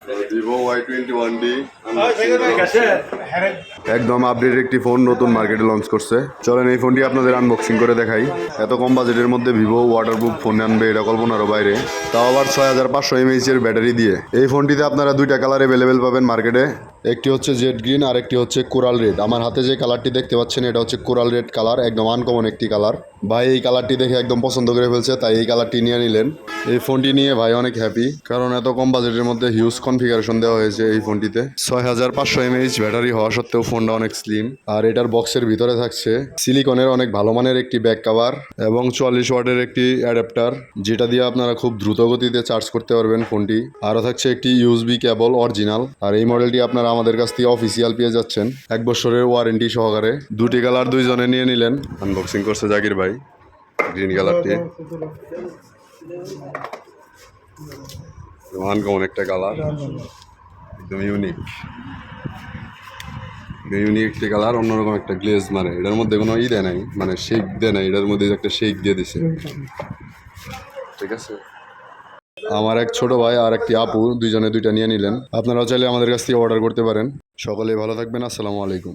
Vivo Y21D একদম update একটি phone নতুন মার্কেটে লঞ্চ করছে। চলেন এই ফোনটি আপনাদের আনবক্সিং করে দেখাই। এত কম বাজেটের মধ্যে ভিভো ওয়াটারপ্রুফ ফোন আনবে এটা কল্পনারও বাইরে, তাও আবার 6500 mAh এর ব্যাটারি দিয়ে। এই ফোনটিতে আপনারা দুইটা কালার অ্যাভেলেবেল পাবেন মার্কেটে, একটি হচ্ছে জেড গ্রিন আর একটি হচ্ছে কোরাল রেড। আমার হাতে যে কালারটি দেখতে পাচ্ছেন এটা হচ্ছে কোরাল রেড কালার, একদম আনকমন একটি কালার। ভাই এই কালারটি দেখে একদম পছন্দ করে ফেলছে, তাই এই কালারটি নিয়ে নিলেন। এই ফোনটি নিয়ে ভাই অনেক হ্যাপি, কারণ এত কম বাজেটের মধ্যে হিউজ কনফিগারেশন দেওয়া হয়েছে এই ফোনটিতে। 6500 mAh ব্যাটারি হওয়া সত্ত্বেও ফোনটা অনেক স্লিম। আর এটার বক্সের ভিতরে থাকছে সিলিকনের অনেক ভালো মানের একটি ব্যাক কভার এবং 44 ওয়াটের একটি অ্যাডাপ্টার, যেটা দিয়ে আপনারা খুব দ্রুত গতিতে চার্জ করতে পারবেন ফোনটি। আরও থাকছে একটি ইউএসবি কেবল অরিজিনাল। আর এই মডেলটি আপনারা আমাদের কাছ থেকে অফিসিয়াল পেয়ে যাচ্ছেন 1 বছরের ওয়ারেন্টি সহকারে। দুটি কালার দুইজনে নিয়ে নিলেন। আনবক্সিং করছে জাকির ভাই গ্রিন কালারটি, আনকমন একটা কালার, একদম ইউনিক একটি কালার, অন্যরকম একটা গ্লেজ। মানে এটার মধ্যে কোনো দেয় নাই, মানে শেক দেয় নাই, এটার মধ্যে একটা শেক দিয়ে দিছে। ঠিক আছে, আমার এক ছোট ভাই আর একটি আপু দুইজনে দুইটা নিয়ে নিলেন। আপনারাও চাইলে আমাদের কাছ থেকে অর্ডার করতে পারেন। সকলেই ভালো থাকবেন, আসসালামু আলাইকুম।